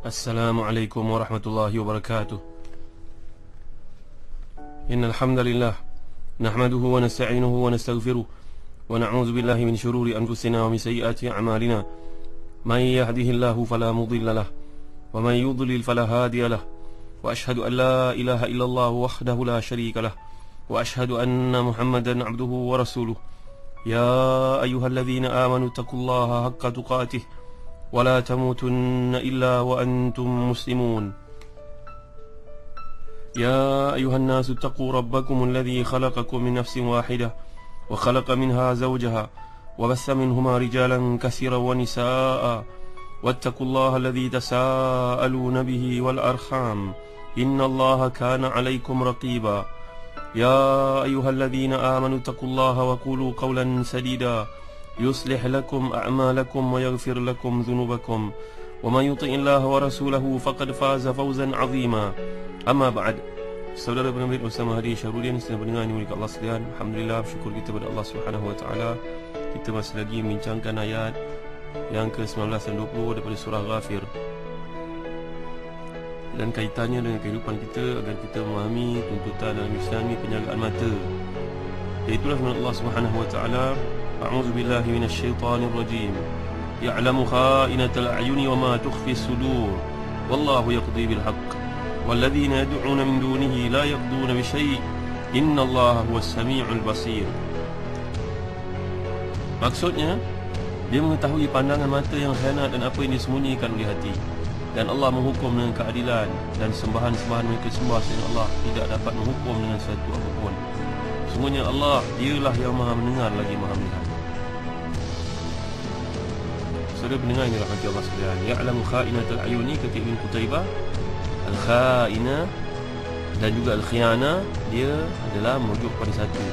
Assalamualaikum warahmatullahi wabarakatuh. Innal hamdalillah nahmaduhu wa nasta'inuhu wa nastaghfiruh wa na'udzu billahi min shururi anfusina wa min sayyiati a'malina. May yahdihillahu fala mudilla lahu wa may yudlil fala hadiya lahu. Wa ashhadu an la ilaha illallah wahdahu la syarika lahu wa ashhadu anna Muhammadan 'abduhu wa rasuluh. Ya ayyuhalladzina amanu taqullaha haqqa tuqatih ولا تموتن إلا وأنتم مسلمون. يا أيها الناس اتقوا ربكم الذي خلقكم من نفس واحدة وخلق منها زوجها وبث منهما رجالا كثيرا ونساء واتقوا الله الذي تساءلون به والأرحام إن الله كان عليكم رقيبا. يا أيها الذين آمنوا اتقوا الله وقولوا قولا سديدا يصلح لكم أعمالكم ويغفر لكم ذنوبكم ومن يطع الله ورسوله فقد فاز فوزا عظيما. أما بعد. Saudara penerbit bersama Hadi Syahrudin, sedang mendengar ini milik Allah sekalian. Alhamdulillah, bersyukur kita kepada Allah Subhanahu wa taala. Kita masih lagi membincangkan ayat yang ke-19 dan 20 daripada surah Ghafir, dan kaitannya dengan kehidupan kita agar kita memahami tuntutan dalam Islam ini penjagaan mata. Iaitulah firman Allah Subhanahu wa taala, A'udzu billahi minasy syaithanir rajim. Ya'lamu kha'inatal a'yuni wa ma tukhfi as-sudur. Wallahu yaqdi bil haqq. Walladzina yad'una min dunihi la yaqduna bi syai'. Innallaha huwas samii'ul basir. Maksudnya, dia mengetahui pandangan mata yang khianat dan apa yang disembunyikan oleh hati. Dan Allah menghukum dengan keadilan, dan sembahan-sembahan mereka sembah selain Allah tidak dapat menghukum dengan sesuatu apapun. Sungguhnya Allah, dialah yang maha mendengar lagi maha melihat. Saudara pendengar yang dirahmati Allah sekalian, ya'lamu kha'inatal a'yuni, kata Ibn Qutaybah, al-kha'ina dan juga al-khiyana, dia adalah merujuk pada satu,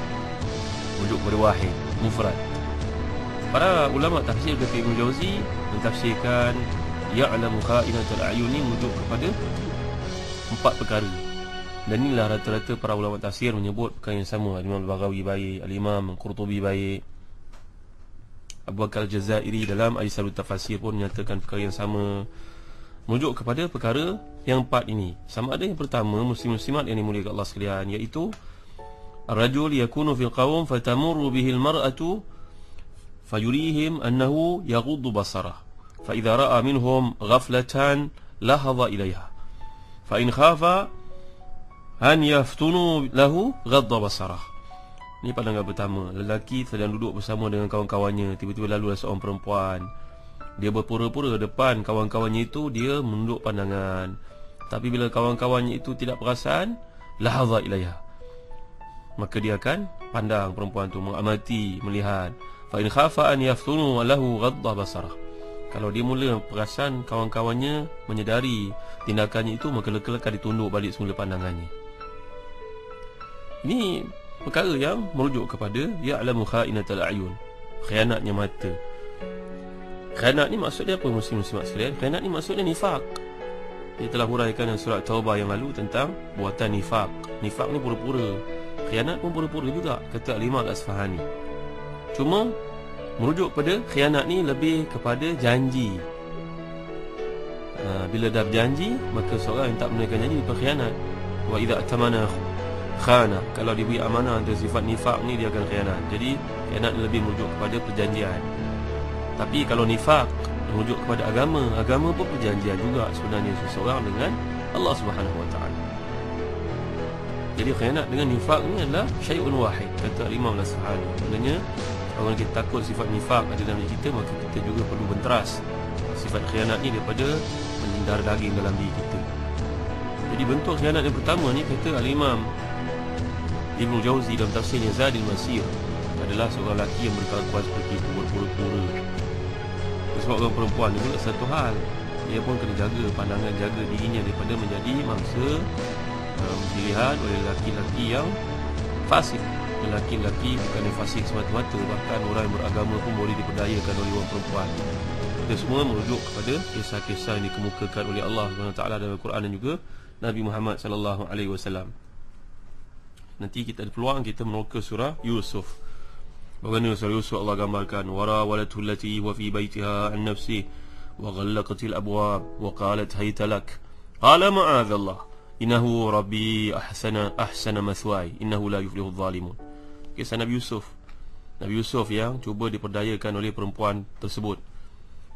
merujuk pada wahid, mufrad. Para ulama tafsir kata Ibn Jauzi mentafsirkan ya'lamu kha'inatal a'yuni merujuk kepada 4 perkara. Dan inilah rata-rata para ulama tafsir menyebut perkara yang sama. Al-Imam Al-Baghawi baik, Al-Imam Qurtubi baik, Abu Bakar Al-Jazairi dalam Aisyarut Tafasir pun menyatakan perkara yang sama, merujuk kepada perkara yang 4 ini. Sama ada yang pertama, muslim-muslimat yang dimuliakan Allah sekalian, iaitu ar-rajul yakunu fil qawm fatamurru bihi al-mar'atu fayurihim annahu yaghuddu basarah fa idza ra'a minhum ghaflatan lahadha ilayha fa in khafa an yaftunu lahu ghadda basarah. Ini pandangan pertama. Lelaki sedang duduk bersama dengan kawan-kawannya, tiba-tiba lalulah seorang perempuan. Dia berpura-pura depan kawan-kawannya itu dia menunduk pandangan. Tapi bila kawan-kawannya itu tidak perasan, lahadha ilaiha, maka dia akan pandang perempuan itu, mengamati, melihat. Fa in khafa an yaftunu lahu ghadda basarah. Kalau dia mula perasan kawan-kawannya menyedari tindakannya itu, maka leka-leka ditunduk balik semula pandangannya. Ini perkara yang merujuk kepada ya'lamu kha'inatal a'yun, khianatnya mata. Khianat ni maksudnya apa, muslim-muslimat sekalian? Khianat ni maksudnya nifaq. Dia telah huraikan dalam surah Taubah yang lalu tentang buatan nifaq. Nifaq ni pura-pura, khianat pun pura-pura juga, kata Al-Imam Al-Asfahani. Cuma merujuk pada khianat ni lebih kepada janji. Bila dah berjanji, maka seorang yang tak menunaikan janji berkhianat. Wa idza atamana khana, kalau diberi amanah untuk sifat nifaq ni dia akan khianat. Jadi khianat lebih merujuk kepada perjanjian. Tapi kalau nifaq merujuk kepada agama, agama pun perjanjian juga sebenarnya seseorang dengan Allah Subhanahu wa taala. Jadi khianat dengan nifaq ni adalah syai'un wahid, kata Imam Al-Asfahani. Maksudnya kalau kita takut sifat nifaq ada dalam diri kita, maka kita juga perlu benteras sifat khianat ni daripada mendarah daging dalam diri kita. Jadi bentuk khianat yang pertama ni, kata Al-Imam Ibn Jauzi dalam tafsirnya Zadil Masir, adalah seorang lelaki yang berkelakuan seperti itu, berpura-pura. Sebab orang perempuan ni pula satu hal, dia pun kena jaga pandangan, jaga dirinya daripada menjadi mangsa dilihat oleh lelaki-lelaki yang fasik. Lelaki-lelaki bukan yang fasik semata-mata, bahkan orang yang beragama pun boleh diperdayakan oleh orang perempuan. Itu semua merujuk kepada kisah-kisah yang dikemukakan oleh Allah SWT dalam Al-Quran dan juga Nabi Muhammad SAW. Nanti kita ada peluang kita meroka surah Yusuf. Bagaimana surah Yusuf Allah gambarkan, wara walatullati wa fi baitiha an nafsi وغلقت الأبواب وقالت هيت لك. قال معاذ الله إنه ربي أحسن مثواي إنه لا يفلح الظالمون. Kisah Nabi Yusuf. Nabi Yusuf yang cuba diperdayakan oleh perempuan tersebut,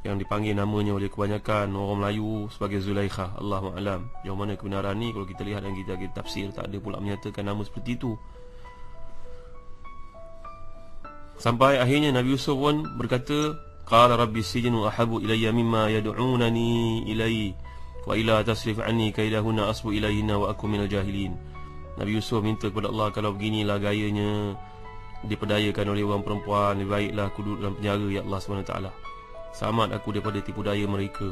yang dipanggil namanya oleh kebanyakan orang Melayu sebagai Zulaikha. Allahu a'lam. Yang mana kebenaran ni, kalau kita lihat dan kita tafsir, tak ada pula menyatakan nama seperti itu. Sampai akhirnya Nabi Yusuf pun berkata, qala rabbi sijnu ahabu ilayya mimma yad'unani ilayhi wa ila tasrif anni kaidahunna asbu ilayhinna wa aku minal jahilin. Nabi Yusuf minta kepada Allah, kalau beginilah gayanya diperdayakan oleh orang perempuan, lebih baiklah aku duduk dalam penjara, ya Allah SWT. Selamat aku daripada tipu daya mereka.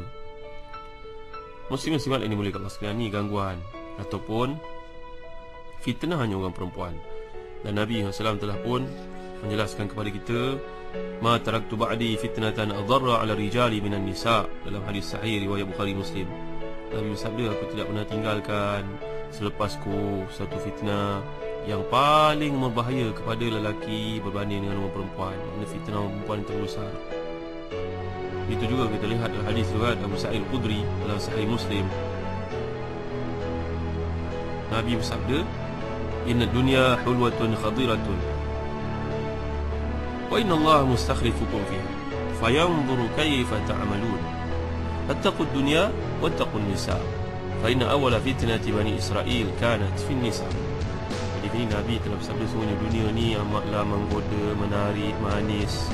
Muslim-muslimat ini boleh Allah sekalian, ni gangguan ataupun fitnahnya orang perempuan. Dan Nabi SAW telah pun menjelaskan kepada kita, ma taraktu ba'di fitnatan adharra 'ala rijali minan nisa, dalam hadis sahih riwayat Bukhari Muslim. Nabi bersabda, aku tidak pernah tinggalkan selepasku satu fitnah yang paling berbahaya kepada lelaki berbanding dengan orang perempuan. Ini fitnah orang perempuan yang terbesar. Itu juga kita lihat dalam hadis riwayat Abu Sa'id Al-Khudri dalam Sahih Muslim. Nabi bersabda, inna dunya hulwatun khadiratun wa inna Allah mustakhlifukum fiha fayanzuru kayfa ta'malun fattaqud dunya wattaqun nisa fa inna awwala fitnati bani Israil kanat fin nisa. Jadi ini Nabi telah bersabda, semuanya dunia ni amatlah menggoda, menarik, manis,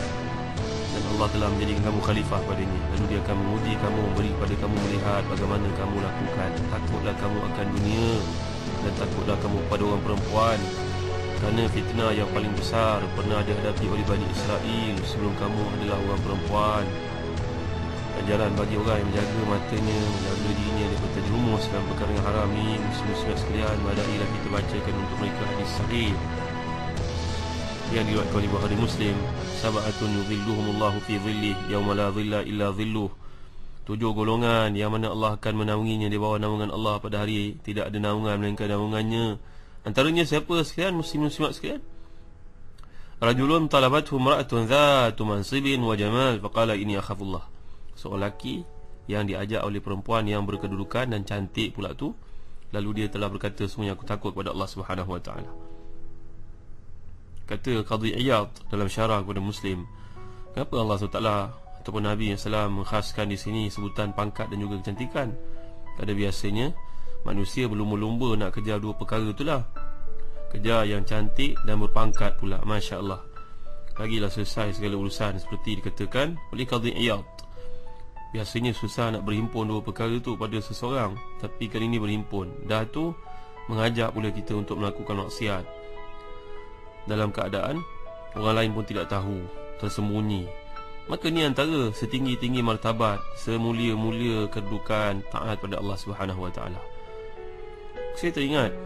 dan Allah telah menjadikan kamu khalifah padanya. Lalu dia akan menguji kamu, beri kepada kamu melihat bagaimana kamu lakukan. Takutlah kamu akan dunia dan takutlah kamu pada orang perempuan, kerana fitnah yang paling besar pernah dihadapi oleh Bani Israel sebelum kamu adalah orang perempuan. Dan jalan bagi orang yang menjaga matanya, menjaga dirinya daripada terjerumus dalam perkara yang haram ni, muslim-muslimat sekalian, marilah kita bacakan untuk mereka hadis sahih yang diriwayatkan oleh Bukhari Muslim. Sab'atun yudhilluhumullahu fi dhillih yauma la dhilla illa dhilluh. 7 golongan yang mana Allah akan menaunginya di bawah naungan Allah pada hari tidak ada naungan melainkan naungannya. Antaranya siapa sekalian, muslim-muslimat sekalian? Rajulun talabathu imra'atun dhatu mansibin wa jamal faqala inni akhafullah. Seorang lelaki yang diajak oleh perempuan yang berkedudukan dan cantik pula tu, lalu dia telah berkata, sungguh aku takut kepada Allah Subhanahu wa taala. Kata Qadhi Iyad dalam syarah kepada Muslim, kenapa Allah SWT ataupun Nabi SAW mengkhaskan di sini sebutan pangkat dan juga kecantikan? Pada biasanya manusia berlumba-lumba nak kejar dua perkara itulah, kejar yang cantik dan berpangkat pula. Masya Allah, bagilah selesai segala urusan, seperti dikatakan oleh Qadhi Iyad. Biasanya susah nak berhimpun dua perkara itu pada seseorang, tapi kali ini berhimpun. Dah tu mengajak pula kita untuk melakukan maksiat dalam keadaan orang lain pun tidak tahu, tersembunyi. Maka ni antara setinggi-tinggi martabat, semulia-mulia kedudukan taat pada Allah Subhanahu wa taala. Saya teringat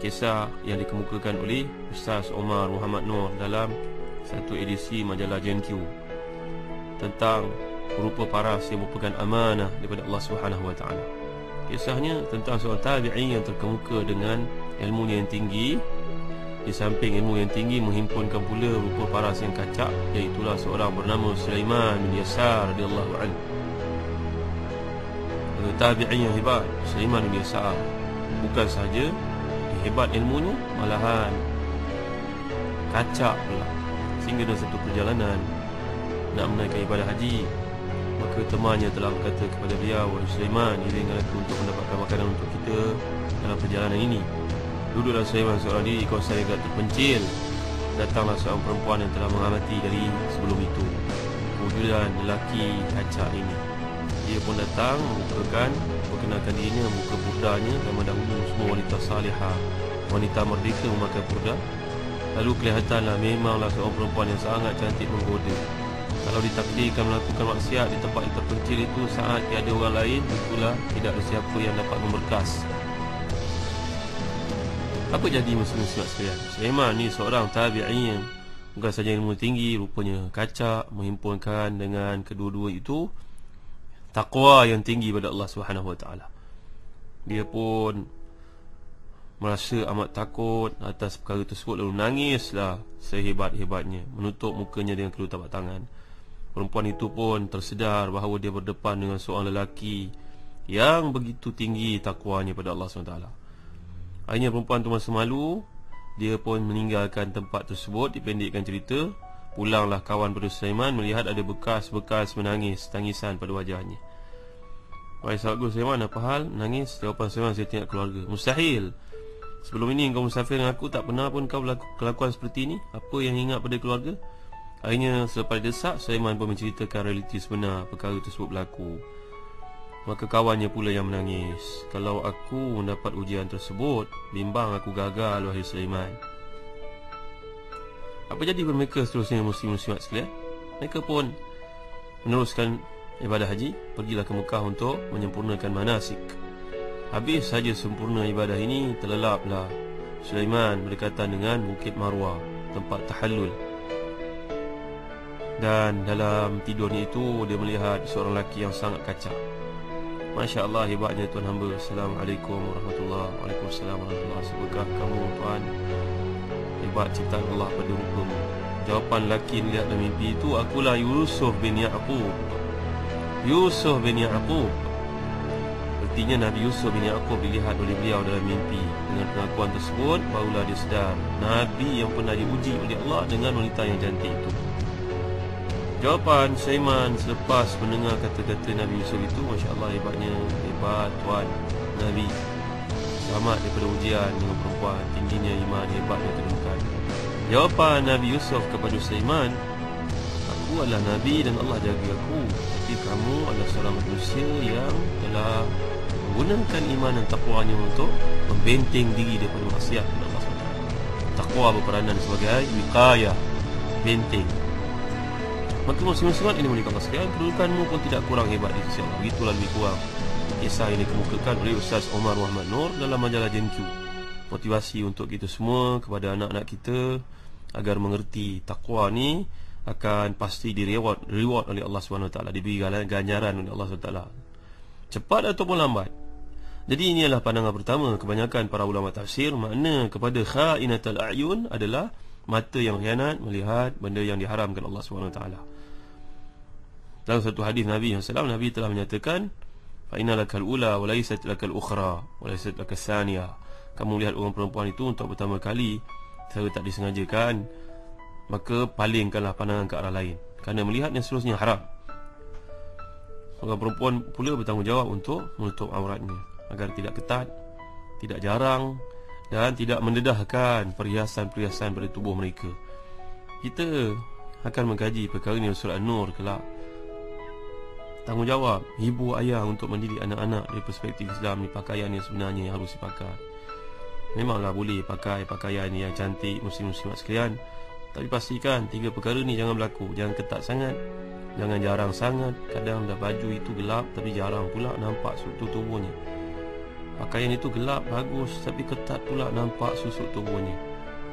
kisah yang dikemukakan oleh Ustaz Omar Muhammad Nur dalam satu edisi majalah JNQ tentang rupa paras yang merupakan amanah daripada Allah Subhanahu wa taala. Kisahnya tentang seorang tabi'i yang terkemuka dengan ilmu yang tinggi. Di samping ilmu yang tinggi, menghimpunkan pula rupa paras yang kacak, iaitulah seorang bernama Sulaiman bin Yasar radhiyallahu anhu. Tabi'i yang hebat, Sulaiman bin Yasar, bukan sahaja hebat ilmunya, malahan kacak pula. Sehingga dalam satu perjalanan nak menaikkan ibadah haji, maka temannya telah berkata kepada beliau, wahai Sulaiman, izinkan aku untuk mendapatkan makanan untuk kita dalam perjalanan ini. Duduklah Sulaiman seorang diri, kawasan yang agak terpencil. Datanglah seorang perempuan yang telah mengamati dari sebelum itu kewujudan lelaki kacak ini. Dia pun datang perkenalkan dirinya, buka purdanya, dan mendahulu semua wanita salihah, wanita merdeka memakai purda. Lalu kelihatanlah memanglah seorang perempuan yang sangat cantik menggoda. Kalau ditakdirkan melakukan maksiat di tempat yang terpencil itu saat tiada orang lain, itulah tidak ada siapa yang dapat memberkas. Apa jadi muslim-muslimat sekalian? Sulaiman ni seorang tabi'i yang bukan saja ilmu tinggi, rupanya kacak, menghimpunkan dengan kedua-dua itu takwa yang tinggi pada Allah Subhanahu wa taala. Dia pun merasa amat takut atas perkara tersebut, lalu nangislah sehebat-hebatnya, menutup mukanya dengan kedua tapak tangan. Perempuan itu pun tersedar bahawa dia berdepan dengan seorang lelaki yang begitu tinggi takwanya pada Allah SWT. Akhirnya perempuan itu masa malu, dia pun meninggalkan tempat tersebut. Dipendekkan cerita, pulanglah kawan pada Sulaiman melihat ada bekas-bekas tangisan pada wajahnya. Wahai sahabatku Sulaiman, apa hal? Menangis? Jawapan Sulaiman, saya tengok keluarga. Mustahil. Sebelum ini kau musafir dengan aku, tak pernah pun kau kelakuan seperti ini. Apa yang ingat pada keluarga? Akhirnya selepas desak, Sulaiman pun menceritakan realiti sebenar perkara tersebut berlaku. Maka kawannya pula yang menangis. Kalau aku mendapat ujian tersebut, bimbang aku gagal, wahai Sulaiman. Apa jadi pada mereka seterusnya, muslim-muslimat sekalian? Mereka pun meneruskan ibadah haji, pergilah ke Mekah untuk menyempurnakan manasik. Habis saja sempurna ibadah ini, terlelaplah Sulaiman berdekatan dengan Bukit Marwah, tempat tahallul. Dan dalam tidurnya itu, dia melihat seorang lelaki yang sangat kacak. Masya Allah, hebatnya tuan hamba. Assalamualaikum warahmatullahi wabarakatuh. Waalaikumsalam warahmatullahi wabarakatuh. Sebegah kamu tuan, hebat ciptaan Allah pada mukamu. Jawapan lelaki melihat dalam mimpi itu, akulah Yusuf bin Ya'qub. Yusuf bin Ya'qub. Artinya Nabi Yusuf bin Ya'qub dilihat oleh beliau dalam mimpi. Dengan pengakuan tersebut, barulah dia sedar Nabi yang pernah diuji oleh Allah dengan wanita yang cantik itu. Jawapan Sulaiman selepas mendengar kata-kata Nabi Yusuf itu, Masya Allah, hebatnya, hebat tuan Nabi, selamat daripada ujian dengan perempuan, tingginya iman, hebatnya kedudukan. Jawapan Nabi Yusuf kepada Sulaiman, aku adalah Nabi dan Allah jaga aku, tapi kamu adalah seorang manusia yang telah menggunakan iman dan takwanya untuk membenteng diri daripada maksiat kepada Allah SWT. Takwa berperanan sebagai wiqayah, benteng. Maka muslim-muslimat ini menikah sekalian, kedudukanmu pun tidak kurang hebat di sisi Allah. Begitulah lebih kurang kisah yang dikemukakan oleh Ustaz Omar Muhammad Nur dalam majalah JenQ. Motivasi untuk kita semua, kepada anak-anak kita, agar mengerti takwa ni akan pasti reward oleh Allah SWT, diberi ganjaran oleh Allah SWT, cepat ataupun lambat. Jadi ini adalah pandangan pertama kebanyakan para ulama tafsir. Makna kepada khainatul a'yun adalah mata yang khianat melihat benda yang diharamkan Allah SWT. Dalam satu hadis Nabi SAW, Nabi telah menyatakan, fa inna lakal ula wa laysat lakal ukhra wa laysat lakal thaniya. Kamu melihat orang perempuan itu untuk pertama kali secara tak disengajakan, maka palingkanlah pandangan ke arah lain, kerana melihat yang seterusnya haram. Orang perempuan pula bertanggungjawab untuk menutup auratnya agar tidak ketat, tidak jarang, dan tidak mendedahkan perhiasan-perhiasan pada tubuh mereka. Kita akan mengkaji perkara ini surah An-Nur kelak. Tanggungjawab ibu ayah untuk mendidik anak-anak dari perspektif Islam ni, pakaian yang sebenarnya yang harus dipakai. Memanglah boleh pakai pakaian yang cantik, muslim-muslimat sekalian, tapi pastikan 3 perkara ni jangan berlaku. Jangan ketat sangat, jangan jarang sangat. Kadang dah baju itu gelap tapi jarang pula nampak struktur tubuhnya. Pakaian itu gelap, bagus, tapi ketat pula nampak susuk tubuhnya.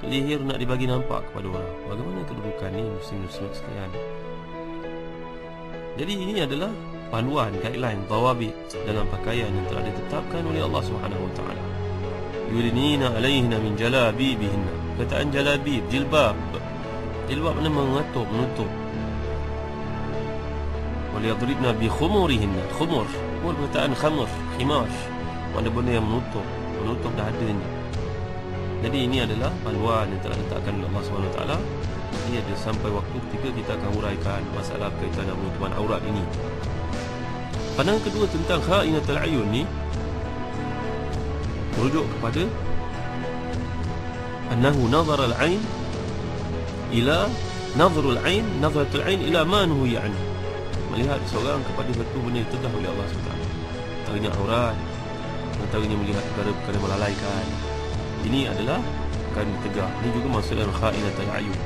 Leher nak dibagi nampak kepada orang. Bagaimana kedudukan ni muslim-muslimat sekalian? Jadi ini adalah panduan, guideline, dawabit dalam pakaian yang telah ditetapkan oleh Allah SWT. Yudnina alaihinna min jalabibihinna. Kataan jalabib, jilbab. Jilbab makna mengatur, menutup. Waliyadribna bi khumurihinna. Khumur, perkataan khamur, khimash, mana benda yang menutup dahadanya. Jadi ini adalah panduan yang telah ditetapkan oleh Allah SWT. Ini ada sampai waktu ketika kita akan uraikan masalah berkaitan dengan penutupan aurat ini. Pandangan kedua tentang khainatul ayun ni merujuk kepada annahu nazara al-ain ila nazrul ain, nazratul ain ila ma nuhiya anhu. Melihat seorang kepada satu benda yang tegah oleh Allah SWT. Antaranya aurat, antaranya melihat perkara-perkara melalaikan. Ini adalah akan ditegah. Ini juga maksud dalam khainatul ayun.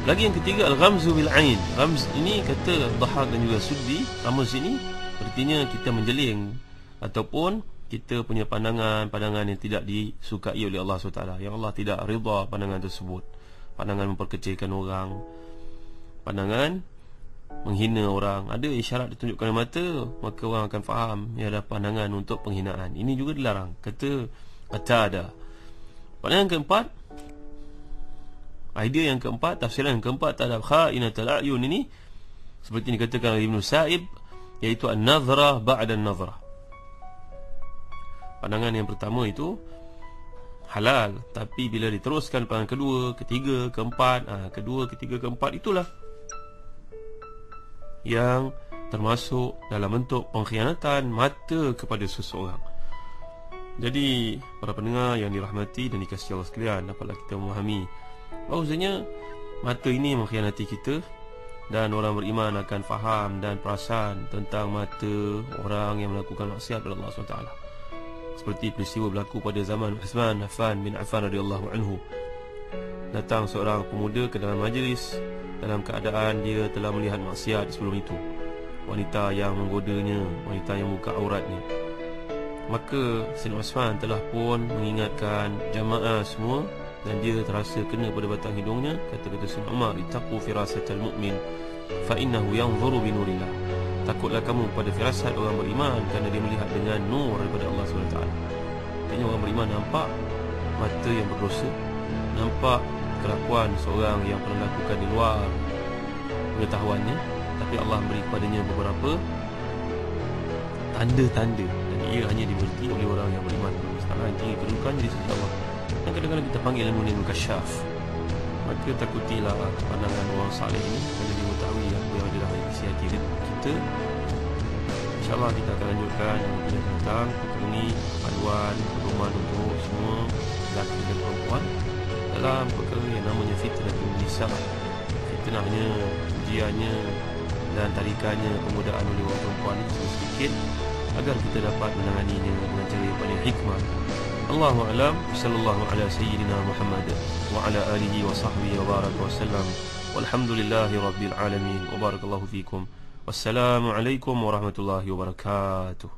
Lagi yang ketiga, al-ghamzu bil ain. Ghamz ini kata Dhahak dan juga Suddi, ramaz ini artinya kita menjeling ataupun kita punya pandangan yang tidak disukai oleh Allah SWT, yang Allah tidak redha pandangan tersebut. Pandangan memperkecilkan orang, pandangan menghina orang. Ada isyarat ditunjukkan oleh mata, maka orang akan faham ia adalah pandangan untuk penghinaan. Ini juga dilarang, kata Qatadah. Pandangan keempat, idea yang keempat, tafsiran yang keempat terhadap khainatul a'yun ini Seperti dikatakan oleh Ibn Sa'ib, iaitu an-nazrah ba'da an-nazrah. Pandangan yang pertama itu halal, tapi bila diteruskan pandangan kedua, ketiga, keempat, kedua, ketiga, keempat, itulah yang termasuk dalam bentuk pengkhianatan mata kepada seseorang. Jadi para pendengar yang dirahmati dan dikasihi Allah sekalian, dapatlah kita memahami bahawasanya mata ini mengkhianati kita, dan orang beriman akan faham dan perasan tentang mata orang yang melakukan maksiat kepada Allah SWT. Seperti peristiwa berlaku pada zaman Uthman bin Affan radhiyallahu anhu. Datang seorang pemuda ke dalam majlis dalam keadaan dia telah melihat maksiat sebelum itu, wanita yang menggodanya, wanita yang buka auratnya. Maka Sayyidina Uthman telah pun mengingatkan jamaah semua, dan dia terasa kena pada batang hidungnya. Kata-kata Sayyidina Umar, ittaqu firasatal mu'min fa innahu yanzuru bi nurillah. Takutlah kamu pada firasat orang beriman, kerana dia melihat dengan nur daripada Allah SWT. Artinya orang beriman nampak mata yang berdosa, nampak kelakuan seorang yang pernah lakukan di luar pengetahuannya, tapi Allah beri kepadanya beberapa tanda-tanda, dan ia hanya dimengerti oleh orang yang beriman. Masalah yang tinggi kedudukannya di sisi Allah, dan kadang-kadang kita panggil ilmu kasyaf. Maka takutilah pandangan orang saleh ini, kerana dia mengetahui apa yang ada dalam isi hati kita. InsyaAllah kita akan lanjutkan yang akan datang. Perkara ini panduan, pedoman untuk semua lelaki dan perempuan dalam perkara yang namanya fitnah nisa. Fitnahnya, ujiannya dan tarikannya, pemudaan oleh orang perempuan ini sedikit, agar kita dapat menanganinya dengan cara yang paling hikmah. Allahu a'lam. Sallallahu ala sayyidina Muhammad wa ala alihi wa sahbihi wa baraka wa sallam. Walhamdulillahi rabbil alamin. Wa barakallahu fikum. Wassalamu alaikum warahmatullahi wabarakatuh.